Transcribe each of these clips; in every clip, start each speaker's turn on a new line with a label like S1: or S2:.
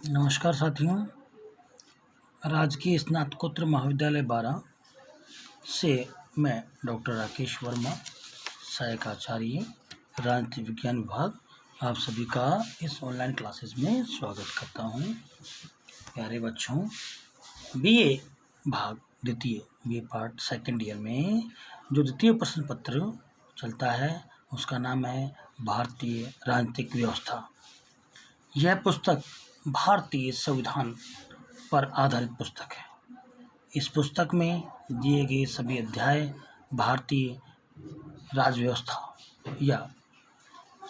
S1: नमस्कार साथियों। राजकीय स्नातकोत्तर महाविद्यालय 12 से मैं डॉक्टर राकेश वर्मा, सहायक आचार्य, राजनीति विज्ञान विभाग, आप सभी का इस ऑनलाइन क्लासेस में स्वागत करता हूं। प्यारे बच्चों, बीए भाग द्वितीय, बीए पार्ट सेकंड ईयर में जो द्वितीय प्रश्न पत्र चलता है उसका नाम है भारतीय राजनीतिक व्यवस्था। यह पुस्तक भारतीय संविधान पर आधारित पुस्तक है। इस पुस्तक में दिए गए सभी अध्याय भारतीय राज व्यवस्था या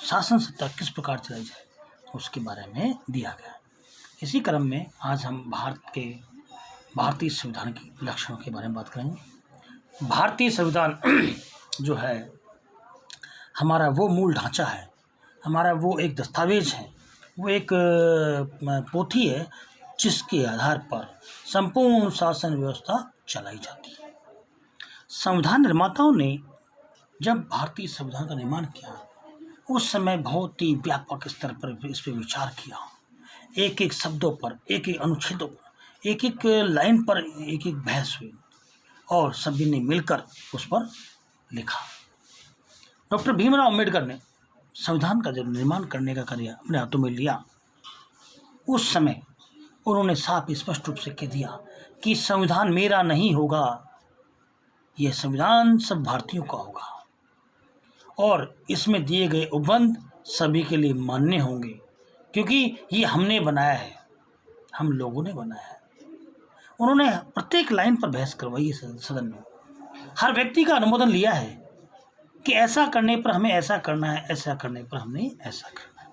S1: शासन सत्ता किस प्रकार चलाई जाए उसके बारे में दिया गया है। इसी क्रम में आज हम भारतीय संविधान के लक्षणों के बारे में बात करेंगे। भारतीय संविधान जो है हमारा वो मूल ढांचा है, हमारा वो एक दस्तावेज है, वो एक पोथी है जिसके आधार पर संपूर्ण शासन व्यवस्था चलाई जाती है। संविधान निर्माताओं ने जब भारतीय संविधान का निर्माण किया उस समय बहुत ही व्यापक स्तर पर इस पर विचार किया। एक एक शब्दों पर, एक एक अनुच्छेदों पर, एक एक लाइन पर एक एक बहस हुई और सभी ने मिलकर उस पर लिखा। डॉक्टर भीमराव अम्बेडकर ने संविधान का जब निर्माण करने का कार्य अपने हाथों में लिया उस समय उन्होंने साफ स्पष्ट रूप से कह दिया कि संविधान मेरा नहीं होगा, यह संविधान सब भारतीयों का होगा और इसमें दिए गए उपबंध सभी के लिए मान्य होंगे, क्योंकि ये हमने बनाया है, हम लोगों ने बनाया है। उन्होंने प्रत्येक लाइन पर बहस करवाई सदन में, हर व्यक्ति का अनुमोदन लिया है कि ऐसा करने पर हमें ऐसा करना है, ऐसा करने पर हमने ऐसा करना है।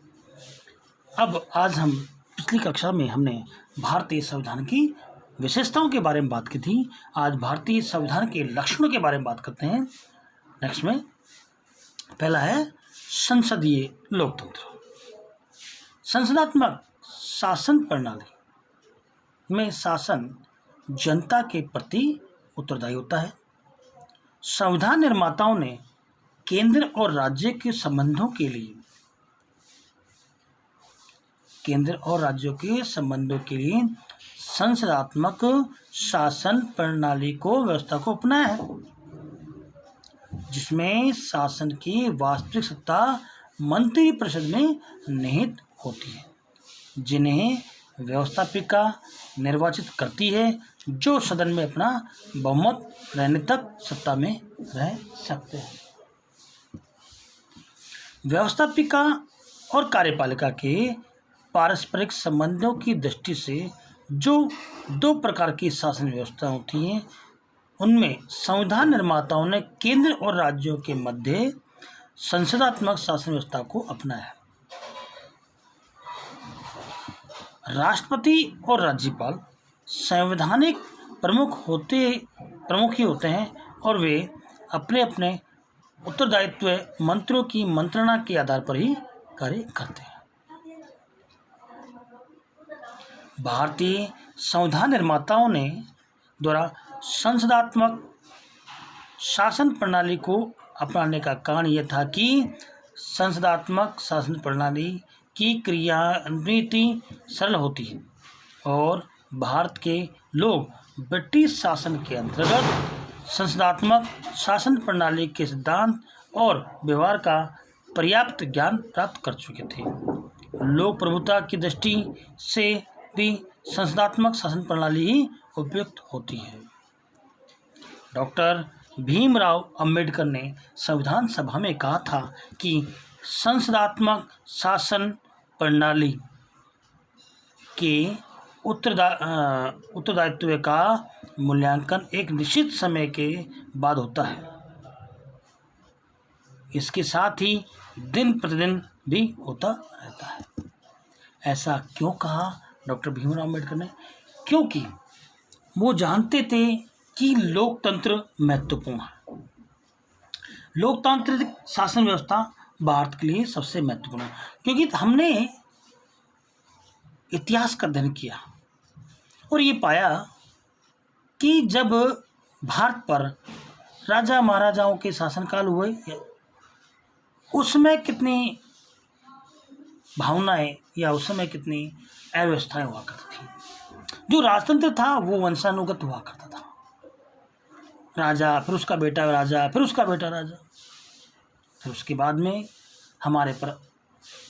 S1: अब आज हम पिछली कक्षा में हमने भारतीय संविधान की विशेषताओं के बारे में बात की थी। आज भारतीय संविधान के लक्षणों के बारे में बात करते हैं। नेक्स्ट में पहला है संसदीय लोकतंत्र। संसदात्मक शासन प्रणाली में शासन जनता के प्रति उत्तरदायी होता है। संविधान निर्माताओं ने केंद्र और राज्य के संबंधों के लिए संसदात्मक शासन प्रणाली को व्यवस्था को अपनाया है, जिसमें शासन की वास्तविक सत्ता मंत्रिपरिषद में निहित होती है, जिन्हें व्यवस्थापिका निर्वाचित करती है, जो सदन में अपना बहुमत रहने तक सत्ता में रह सकते हैं। व्यवस्थापिका और कार्यपालिका के पारस्परिक संबंधों की दृष्टि से जो दो प्रकार की शासन व्यवस्था होती हैं उनमें संविधान निर्माताओं ने केंद्र और राज्यों के मध्य संसदात्मक शासन व्यवस्था को अपनाया है। राष्ट्रपति और राज्यपाल संवैधानिक प्रमुख ही होते हैं और वे अपने अपने उत्तरदायित्व मंत्रियों की मंत्रणा के आधार पर ही कार्य करते हैं। भारतीय संविधान निर्माताओं ने द्वारा संसदात्मक शासन प्रणाली को अपनाने का कारण यह था कि संसदात्मक शासन प्रणाली की क्रियान्विति सरल होती है और भारत के लोग ब्रिटिश शासन के अंतर्गत संसदात्मक शासन प्रणाली के सिद्धांत और व्यवहार का पर्याप्त ज्ञान प्राप्त कर चुके थे। लोक प्रभुता की दृष्टि से भी संसदात्मक शासन प्रणाली ही उपयुक्त होती है। डॉक्टर भीमराव अंबेडकर ने संविधान सभा में कहा था कि संसदात्मक शासन प्रणाली के उत्तरदायित्व का मूल्यांकन एक निश्चित समय के बाद होता है। इसके साथ ही दिन प्रतिदिन भी होता रहता है। ऐसा क्यों कहा डॉक्टर भीमराव अम्बेडकर ने? क्योंकि वो जानते थे कि लोकतंत्र महत्वपूर्ण है। लोकतांत्रिक शासन व्यवस्था भारत के लिए सबसे महत्वपूर्ण है, क्योंकि हमने इतिहास का अध्ययन किया और ये पाया कि जब भारत पर राजा महाराजाओं के शासनकाल हुए उस समय कितनी भावनाएं या उस समय कितनी अव्यवस्थाएं हुआ करती थी। जो राजतंत्र था वो वंशानुगत हुआ करता था, राजा, फिर उसका बेटा राजा, फिर उसका बेटा राजा। फिर उसके बाद में हमारे पर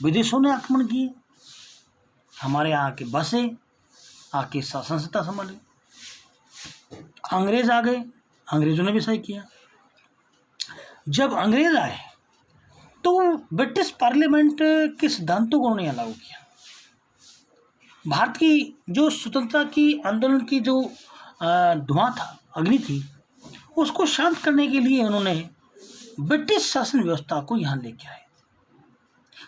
S1: विदेशों ने आक्रमण किए, हमारे यहाँ के बसे आके शासन सत्ता संभाली, अंग्रेज आ गए, अंग्रेजों ने भी सही किया। जब अंग्रेज आए तो ब्रिटिश पार्लियामेंट के सिद्धांतों को उन्होंने लागू किया। भारत की जो स्वतंत्रता की आंदोलन की जो धुआं था, अग्नि थी, उसको शांत करने के लिए उन्होंने ब्रिटिश शासन व्यवस्था को यहाँ लेके आए।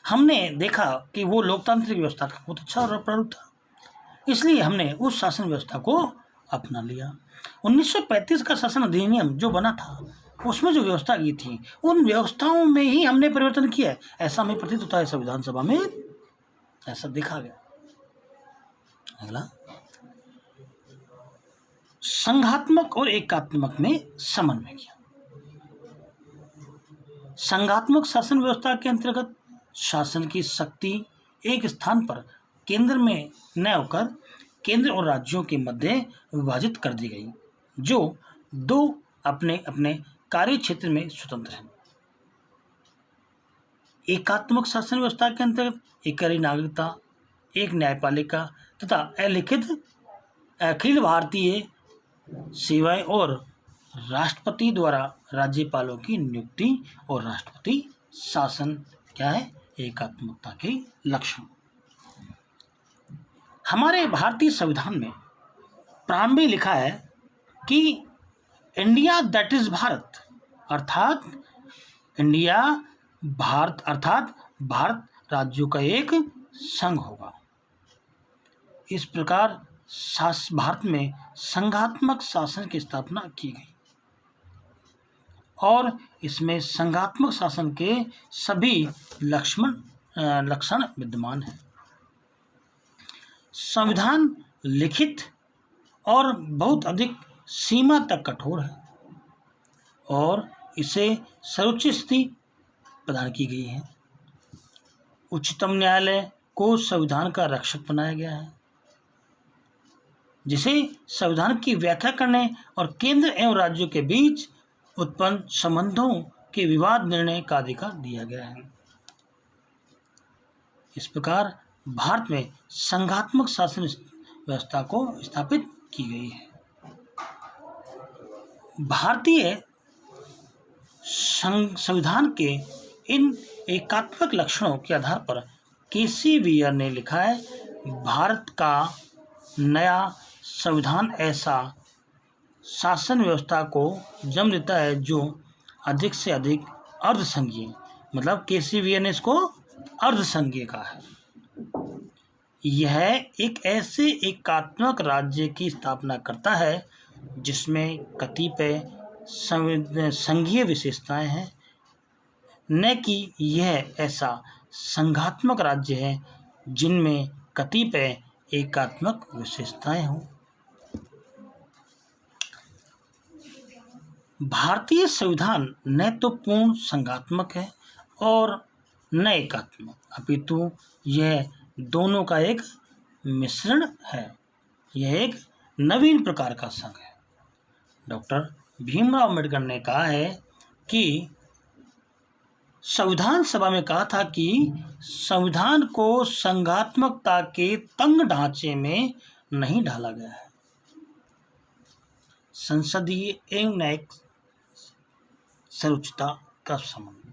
S1: हमने देखा कि वो लोकतांत्रिक व्यवस्था का बहुत अच्छा प्रारूप था, इसलिए हमने उस शासन व्यवस्था को अपना लिया। 1935 का शासन अधिनियम जो बना था, उसमें जो व्यवस्था की थी, उन व्यवस्थाओं में ही हमने परिवर्तन किया है, ऐसा हमें प्रतीत होता है। संविधान सभा में ऐसा देखा गया। अगला, संघात्मक और एकात्मक में समन्वय किया। संघात्मक शासन व्यवस्था के अंतर्गत शासन की शक्ति एक स्थान पर केंद्र में न होकर केंद्र और राज्यों के मध्य विभाजित कर दी गई, जो दो अपने अपने कार्य क्षेत्र में स्वतंत्र हैं। एकात्मक शासन व्यवस्था के अंतर्गत एक कड़ी नागरिकता, एक न्यायपालिका तथा अलिखित अखिल भारतीय सेवाएं और राष्ट्रपति द्वारा राज्यपालों की नियुक्ति और राष्ट्रपति शासन क्या है, एकात्मकता के लक्षण। हमारे भारतीय संविधान में प्रारंभ में लिखा है कि इंडिया दैट इज भारत, अर्थात इंडिया भारत, अर्थात भारत राज्यों का एक संघ होगा। इस प्रकार भारत में संघात्मक शासन की स्थापना की गई और इसमें संघात्मक शासन के सभी लक्षण विद्यमान हैं। संविधान लिखित और बहुत अधिक सीमा तक कठोर है और इसे सर्वोच्च स्थिति प्रदान की गई है। उच्चतम न्यायालय को संविधान का रक्षक बनाया गया है, जिसे संविधान की व्याख्या करने और केंद्र एवं राज्यों के बीच उत्पन्न संबंधों के विवाद निर्णय का अधिकार दिया गया है। इस प्रकार भारत में संघात्मक शासन व्यवस्था को स्थापित की गई है। भारतीय संविधान के इन एकात्मक लक्षणों के आधार पर केसी वीयर ने लिखा है, भारत का नया संविधान ऐसा शासन व्यवस्था को जन्म देता है जो अधिक से अधिक अर्धसंघीय, मतलब केसी वीयर ने इसको अर्धसंघीय कहा है। यह एक ऐसे एकात्मक राज्य की स्थापना करता है जिसमें कतिपय संघीय विशेषताएं हैं, न कि यह ऐसा संघात्मक राज्य है जिनमें कतिपय एकात्मक विशेषताएं हों। भारतीय संविधान न तो पूर्ण संघात्मक है और न एकात्मक, अपितु यह दोनों का एक मिश्रण है। यह एक नवीन प्रकार का संघ है। डॉक्टर भीमराव अम्बेडकर ने कहा है कि संविधान सभा में कहा था कि संविधान को संघात्मकता के तंग ढांचे में नहीं ढाला गया है। संसदीय एवं न्यायिक सर्वोच्चता का संबंध।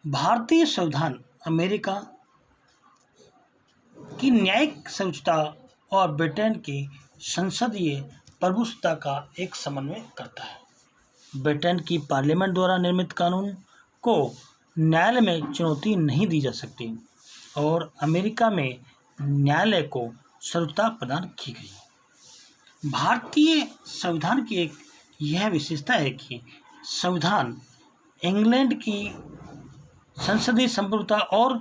S1: भारतीय संविधान अमेरिका की न्यायिक सर्वोच्चता और ब्रिटेन की संसदीय प्रभुसत्ता का एक समन्वय करता है। ब्रिटेन की पार्लियामेंट द्वारा निर्मित कानून को न्यायालय में चुनौती नहीं दी जा सकती और अमेरिका में न्यायालय को सर्वोच्चता प्रदान की गई। भारतीय संविधान की एक यह विशेषता है कि संविधान इंग्लैंड की संसदीय संप्रभुता और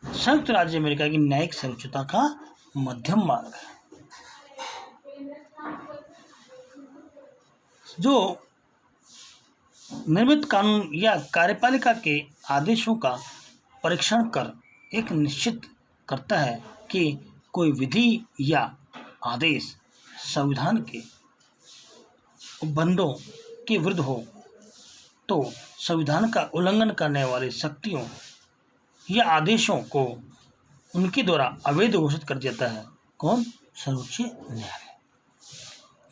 S1: संयुक्त राज्य अमेरिका की न्यायिक सर्वोच्चता का मध्यम मार्ग है। जो निर्मित कानून या कार्यपालिका के आदेशों का परीक्षण कर एक निश्चित करता है कि कोई विधि या आदेश संविधान के उपबंधों के विरुद्ध हो तो संविधान का उल्लंघन करने वाली शक्तियों या आदेशों को उनके द्वारा अवैध घोषित कर देता है। कौन? सर्वोच्च न्यायालय।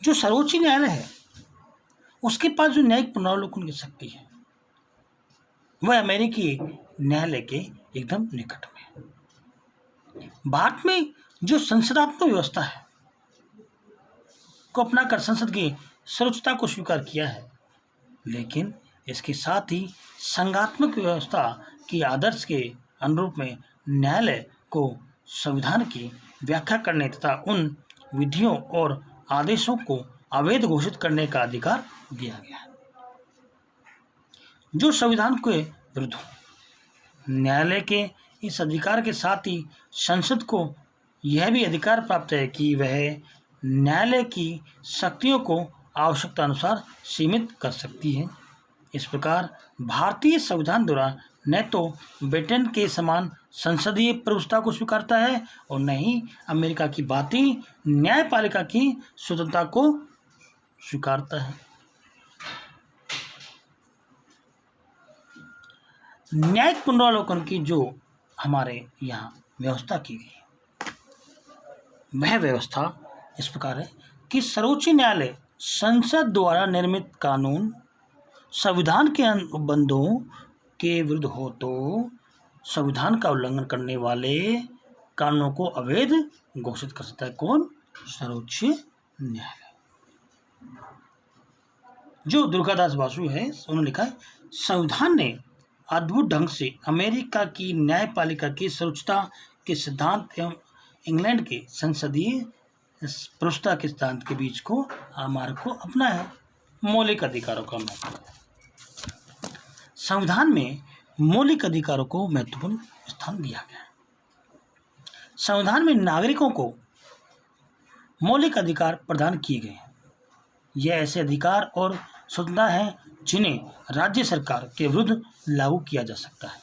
S1: जो सर्वोच्च न्यायालय है उसके पास जो न्यायिक पुनरावलोकन की शक्ति है वह अमेरिकी न्यायालय के एकदम निकट में। भारत में जो संसदात्मक व्यवस्था है को अपनाकर संसद की सर्वोच्चता को स्वीकार किया है, लेकिन इसके साथ ही संघात्मक व्यवस्था की आदर्श के अनुरूप में न्यायालय को संविधान की व्याख्या करने तथा उन विधियों और आदेशों को अवैध घोषित करने का अधिकार दिया गया है जो संविधान के विरुद्ध हो। न्यायालय के इस अधिकार के साथ ही संसद को यह भी अधिकार प्राप्त है कि वह न्यायालय की शक्तियों को आवश्यकता अनुसार सीमित कर सकती है। इस प्रकार भारतीय संविधान द्वारा न तो ब्रिटेन के समान संसदीय प्रभुसत्ता को स्वीकारता है और न ही अमेरिका की भांति न्यायपालिका की स्वतंत्रता को स्वीकारता है। न्यायिक पुनरावलोकन की जो हमारे यहाँ व्यवस्था की गई वह व्यवस्था इस प्रकार है कि सर्वोच्च न्यायालय संसद द्वारा निर्मित कानून संविधान के अनुबंधों के विरुद्ध हो तो संविधान का उल्लंघन करने वाले कानूनों को अवैध घोषित कर सकता है। कौन? सर्वोच्च न्यायालय। जो दुर्गादास बासु है उन्होंने लिखा है, संविधान ने अद्भुत ढंग से अमेरिका की न्यायपालिका की सर्वोच्चता के सिद्धांत एवं इंग्लैंड के संसदीय प्रभुसत्ता के सिद्धांत के बीच को मार्ग को अपना है। मौलिक अधिकारों का महत्व। संविधान में मौलिक अधिकारों को महत्वपूर्ण स्थान दिया गया है। संविधान में नागरिकों को मौलिक अधिकार प्रदान किए गए हैं। यह ऐसे अधिकार और स्वतंत्रता है जिन्हें राज्य सरकार के विरुद्ध लागू किया जा सकता है।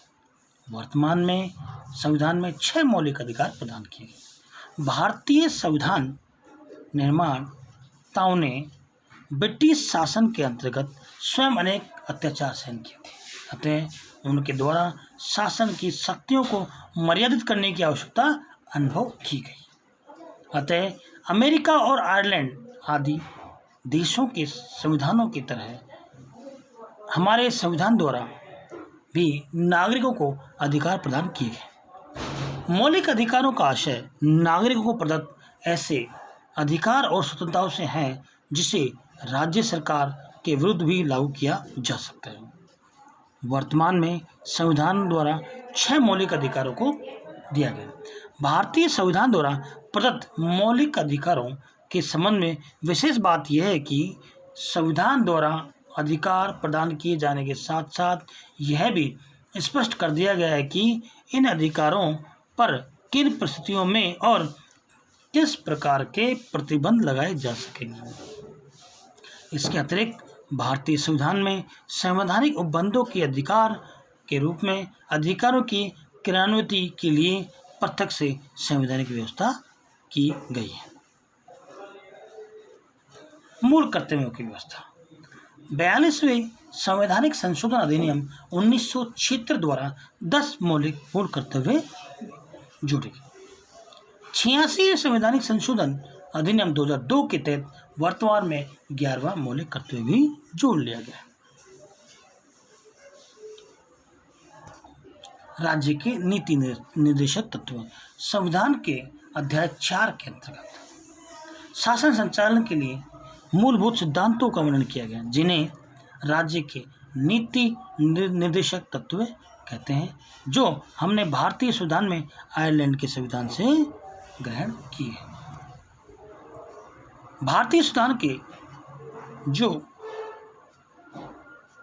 S1: वर्तमान में संविधान में 6 मौलिक अधिकार प्रदान किए गए। भारतीय संविधान निर्माताओं ने ब्रिटिश शासन के अंतर्गत स्वयं अनेक अत्याचार सहन किए थे, अतः उनके द्वारा शासन की शक्तियों को मर्यादित करने की आवश्यकता अनुभव की गई। अतः अमेरिका और आयरलैंड आदि देशों के संविधानों की तरह हमारे संविधान द्वारा भी नागरिकों को अधिकार प्रदान किए गए। मौलिक अधिकारों का आशय नागरिकों को प्रदत्त ऐसे अधिकार और स्वतंत्रताओं से है जिसे राज्य सरकार के विरुद्ध भी लागू किया जा सकता है। वर्तमान में संविधान द्वारा 6 मौलिक अधिकारों को दिया गया। भारतीय संविधान द्वारा प्रदत्त मौलिक अधिकारों के संबंध में विशेष बात यह है कि संविधान द्वारा अधिकार प्रदान किए जाने के साथ साथ यह भी स्पष्ट कर दिया गया है कि इन अधिकारों पर किन परिस्थितियों में और किस प्रकार के प्रतिबंध लगाए जा सकेंगे। इसके अतिरिक्त भारतीय संविधान में संवैधानिक उपबंधों के अधिकार के रूप में अधिकारों की क्रियान्विति के लिए पृथक से संवैधानिक व्यवस्था की गई है। मूल कर्तव्यों की व्यवस्था। 42वें संवैधानिक संशोधन अधिनियम 1976 द्वारा 10 मौलिक मूल कर्तव्य जोड़े गए। 86वें संवैधानिक संशोधन अधिनियम 2002 के तहत वर्तमान में 11वां मौलिक कर्तव्य भी जोड़ लिया गया। राज्य के नीति निर्देशक तत्व। संविधान के अध्याय 4 के अंतर्गत शासन संचालन के लिए मूलभूत सिद्धांतों का वर्णन किया गया जिन्हें राज्य के नीति निर्देशक तत्व कहते हैं, जो हमने भारतीय संविधान में आयरलैंड के संविधान से ग्रहण किए हैं। भारतीय संविधान के जो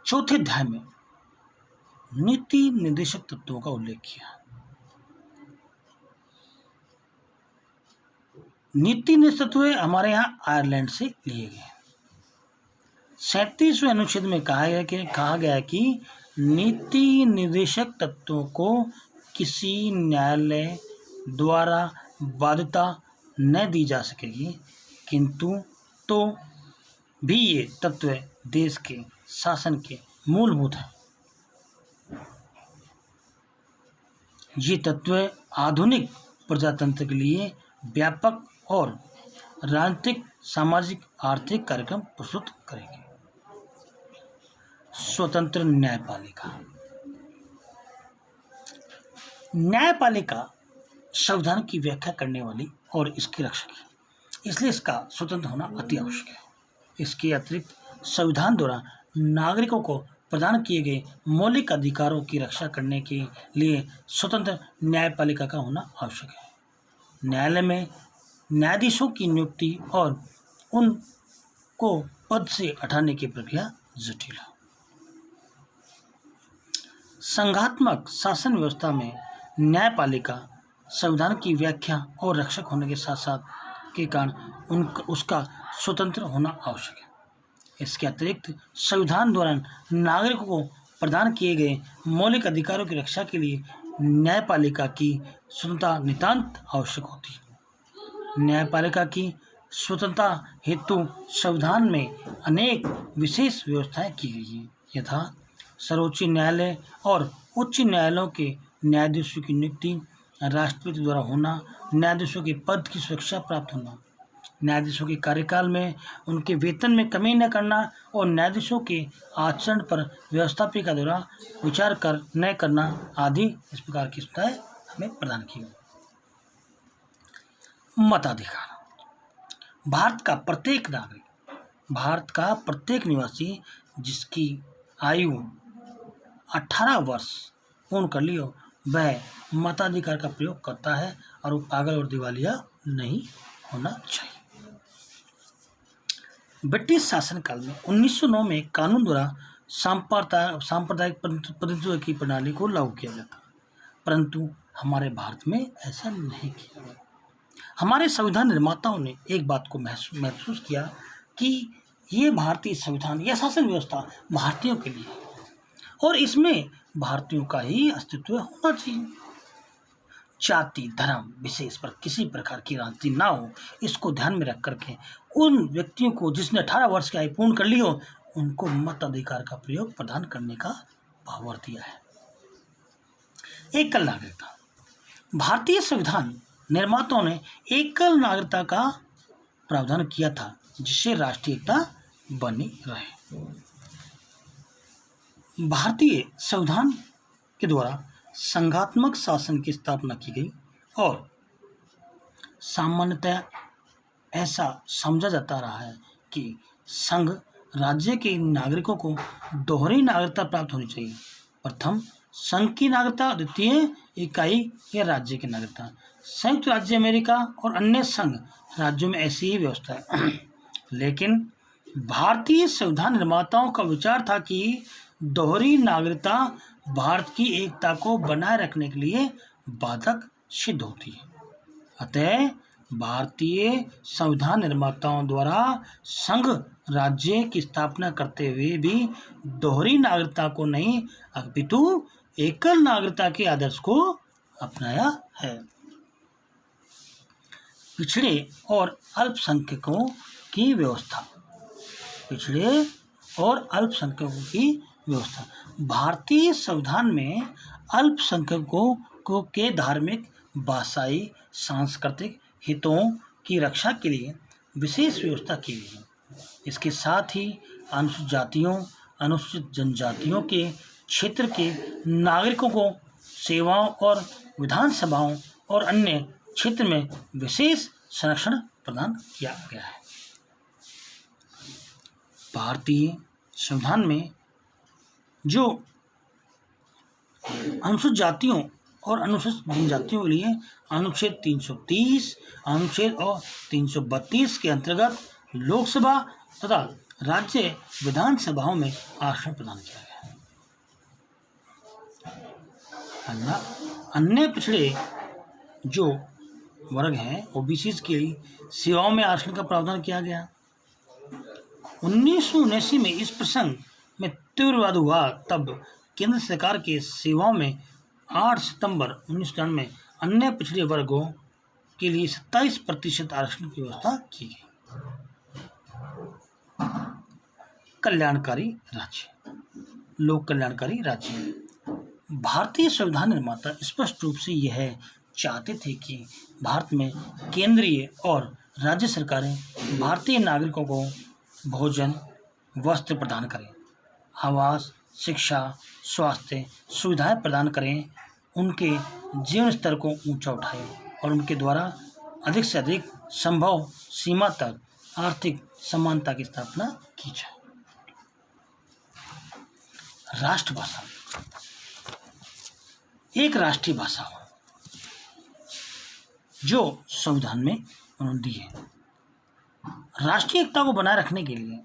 S1: 4थे अध्याय में नीति निर्देशक तत्वों का उल्लेख किया। नीति निर्देशक तत्व हमारे यहाँ आयरलैंड से लिए गए। 37वें अनुच्छेद में कहा गया है कि नीति निर्देशक तत्वों को किसी न्यायालय द्वारा बाध्यता न दी जा सकेगी, किंतु तो भी ये तत्व देश के शासन के मूलभूत हैं। ये तत्व आधुनिक प्रजातंत्र के लिए व्यापक और राजनीतिक, सामाजिक, आर्थिक कार्यक्रम प्रस्तुत करेंगे। स्वतंत्र न्यायपालिका। न्यायपालिका संविधान की व्याख्या करने वाली और इसकी रक्षक है, इसलिए इसका स्वतंत्र होना अति आवश्यक है। इसके अतिरिक्त संविधान द्वारा नागरिकों को प्रदान किए गए मौलिक अधिकारों की रक्षा करने के लिए स्वतंत्र न्यायपालिका का होना आवश्यक है। न्यायालय में न्यायाधीशों की नियुक्ति और उनको पद से हटाने की प्रक्रिया जटिल है। संघात्मक शासन व्यवस्था में न्यायपालिका संविधान की व्याख्या और रक्षक होने के साथ साथ के कारण उसका स्वतंत्र होना आवश्यक है। इसके अतिरिक्त संविधान द्वारा नागरिकों को प्रदान किए गए मौलिक अधिकारों की रक्षा के लिए न्यायपालिका की स्वतंत्रता नितांत आवश्यक होती है। न्यायपालिका की स्वतंत्रता हेतु संविधान में अनेक विशेष व्यवस्थाएं की गई हैं, यथा सर्वोच्च न्यायालय और उच्च न्यायालयों के न्यायाधीशों की नियुक्ति, राष्ट्रपति द्वारा होना, न्यायाधीशों के पद की सुरक्षा प्राप्त होना, न्यायाधीशों के कार्यकाल में उनके वेतन में कमी न करना और न्यायाधीशों के आचरण पर व्यवस्थापिका द्वारा विचार न करना आदि इस प्रकार की सुविधाएं हमें प्रदान की गई। मताधिकार। भारत का प्रत्येक निवासी जिसकी आयु 18 वर्ष पूर्ण कर ली हो, वह मताधिकार का प्रयोग करता है और वो पागल और दिवालिया नहीं होना चाहिए। ब्रिटिश शासनकाल में 1909 में कानून द्वारा सांप्रदायिक प्रतिनिधित्व की प्रणाली को लागू किया गया था, परंतु हमारे भारत में ऐसा नहीं किया गया। हमारे संविधान निर्माताओं ने एक बात को महसूस किया कि ये भारतीय संविधान या शासन व्यवस्था भारतीयों के लिए है और इसमें भारतीयों का ही अस्तित्व होना चाहिए। जाति धर्म विशेष पर किसी प्रकार की राजनीति ना हो, इसको ध्यान में रख करके उन व्यक्तियों को जिसने 18 वर्ष की आयु पूर्ण कर ली हो, उनको मताधिकार का प्रयोग प्रदान करने का पावर दिया है। एकल नागरिकता। भारतीय संविधान निर्माताओं ने एकल नागरिकता का प्रावधान किया था, जिससे राष्ट्रीय एकता बनी रहे। भारतीय संविधान के द्वारा संघात्मक शासन की स्थापना की गई और सामान्यतः ऐसा समझा जाता रहा है कि संघ राज्य के नागरिकों को दोहरी नागरिकता प्राप्त होनी चाहिए। प्रथम संघ की नागरिकता, द्वितीय इकाई या राज्य की नागरिकता। संयुक्त राज्य अमेरिका और अन्य संघ राज्यों में ऐसी ही व्यवस्था है। लेकिन भारतीय संविधान निर्माताओं का विचार था कि दोहरी नागरिकता भारत की एकता को बनाए रखने के लिए बाधक सिद्ध होती है। अतः भारतीय संविधान निर्माताओं द्वारा संघ राज्य की स्थापना करते हुए भी दोहरी नागरिकता को नहीं अपितु एकल नागरिकता के आदर्श को अपनाया है। पिछड़े और अल्पसंख्यकों की व्यवस्था। पिछड़े और अल्पसंख्यकों की व्यवस्था। भारतीय संविधान में अल्पसंख्यकों के धार्मिक, भाषाई, सांस्कृतिक हितों की रक्षा के लिए विशेष व्यवस्था की गई है। इसके साथ ही अनुसूचित जातियों, अनुसूचित जनजातियों के क्षेत्र के नागरिकों को सेवाओं और विधानसभाओं और अन्य क्षेत्र में विशेष संरक्षण प्रदान किया गया है। भारतीय संविधान में जो अनुसूचित जातियों और अनुसूचित जनजातियों के लिए अनुच्छेद 330, अनुच्छेद और 332 के अंतर्गत लोकसभा तथा राज्य विधानसभाओं में आरक्षण प्रदान किया गया है। अन्य पिछड़े जो वर्ग हैं, ओबीसी के सेवाओं में आरक्षण का प्रावधान किया गया। 1979 में इस प्रसंग में तीव्र विवाद हुआ, तब केंद्र सरकार के सेवाओं में 8 सितंबर 1999 में अन्य पिछड़े वर्गों के लिए 27% आरक्षण की व्यवस्था की गई। कल्याणकारी राज्य, लोक कल्याणकारी राज्य। भारतीय संविधान निर्माता स्पष्ट रूप से यह चाहते थे कि भारत में केंद्रीय और राज्य सरकारें भारतीय नागरिकों को भोजन, वस्त्र प्रदान करें, आवास, शिक्षा, स्वास्थ्य सुविधाएं प्रदान करें, उनके जीवन स्तर को ऊंचा उठाएं और उनके द्वारा अधिक से अधिक संभव सीमा तक आर्थिक समानता की स्थापना की जाए। राष्ट्रभाषा, एक राष्ट्रीय भाषा हो जो संविधान में उन्होंने दी है। राष्ट्रीय एकता को बनाए रखने के लिए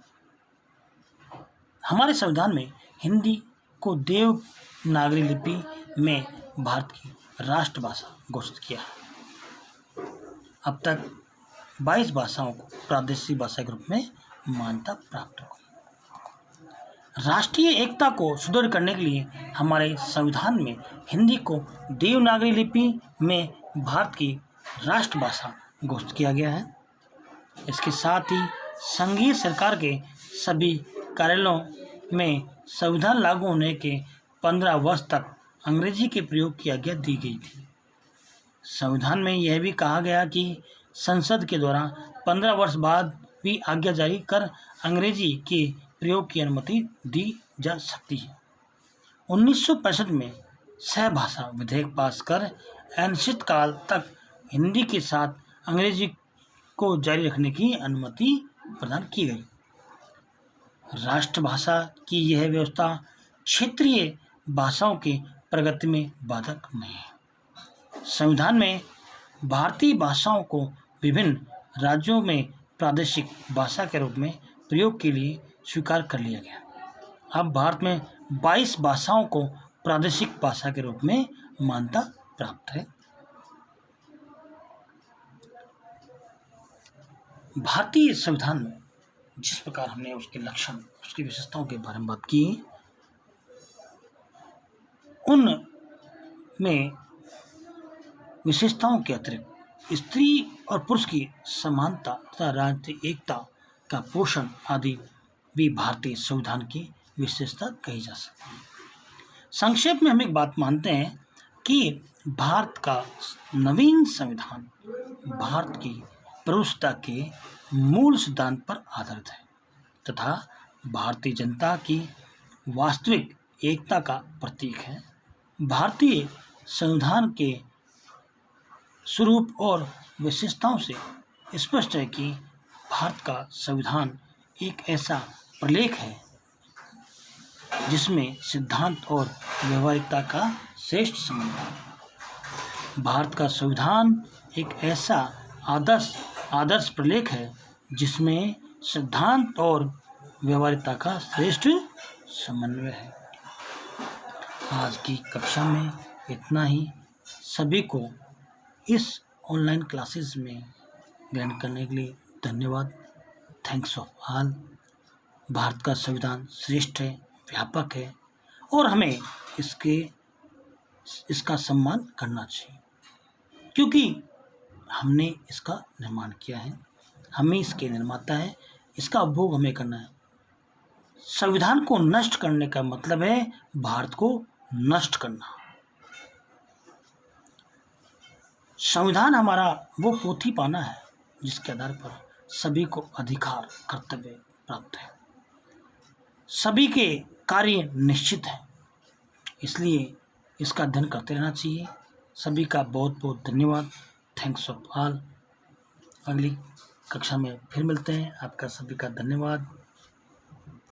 S1: हमारे संविधान में हिंदी को देवनागरी लिपि में भारत की राष्ट्रभाषा घोषित किया है। अब तक 22 भाषाओं को प्रादेशिक भाषा के रूप में मान्यता प्राप्त हो गई। राष्ट्रीय एकता को सुदृढ़ करने के लिए हमारे संविधान में हिंदी को देवनागरी लिपि में भारत की राष्ट्रभाषा घोषित किया गया है। इसके साथ ही संघीय सरकार के सभी कार्यालयों में संविधान लागू होने के 15 वर्ष तक अंग्रेजी के प्रयोग की आज्ञा दी गई थी। संविधान में यह भी कहा गया कि संसद के द्वारा 15 वर्ष बाद भी आज्ञा जारी कर अंग्रेजी के प्रयोग की अनुमति दी जा सकती है। 1965 में सहभाषा विधेयक पास कर अनिश्चित काल तक हिंदी के साथ अंग्रेजी को जारी रखने की अनुमति प्रदान की गई। राष्ट्रभाषा की यह व्यवस्था क्षेत्रीय भाषाओं की प्रगति में बाधक नहीं है। संविधान में भारतीय भाषाओं को विभिन्न राज्यों में प्रादेशिक भाषा के रूप में प्रयोग के लिए स्वीकार कर लिया गया। अब भारत में 22 भाषाओं को प्रादेशिक भाषा के रूप में मान्यता प्राप्त है। भारतीय संविधान में जिस प्रकार हमने उसके लक्षण, उसकी विशेषताओं के बारे में बात की, उन में विशेषताओं के अतिरिक्त स्त्री और पुरुष की समानता तथा राजनीतिक एकता का पोषण आदि भी भारतीय संविधान की विशेषता कही जा सकती है। संक्षेप में हम एक बात मानते हैं कि भारत का नवीन संविधान भारत की प्रभुसत्ता के मूल सिद्धांत पर आधारित है तथा भारतीय जनता की वास्तविक एकता का प्रतीक है। भारतीय संविधान के स्वरूप और विशेषताओं से स्पष्ट है कि भारत का संविधान एक ऐसा प्रलेख है जिसमें सिद्धांत और व्यवहारिकता का श्रेष्ठ संबंध है। भारत का संविधान एक ऐसा आदर्श प्रलेख है जिसमें सिद्धांत और व्यवहारिकता का श्रेष्ठ समन्वय है। आज की कक्षा में इतना ही। सभी को इस ऑनलाइन क्लासेस में ज्ञान करने के लिए धन्यवाद। Thanks of all. भारत का संविधान श्रेष्ठ है, व्यापक है और हमें इसका सम्मान करना चाहिए क्योंकि हमने इसका निर्माण किया है, हम ही इसके निर्माता हैं, इसका उपभोग हमें करना है। संविधान को नष्ट करने का मतलब है भारत को नष्ट करना। संविधान हमारा वो पोथी पाना है जिसके आधार पर सभी को अधिकार कर्तव्य प्राप्त है, सभी के कार्य निश्चित हैं, इसलिए इसका अध्ययन करते रहना चाहिए। सभी का बहुत बहुत धन्यवाद। Thanks of all. अगली कक्षा में फिर मिलते हैं। आपका सभी का धन्यवाद।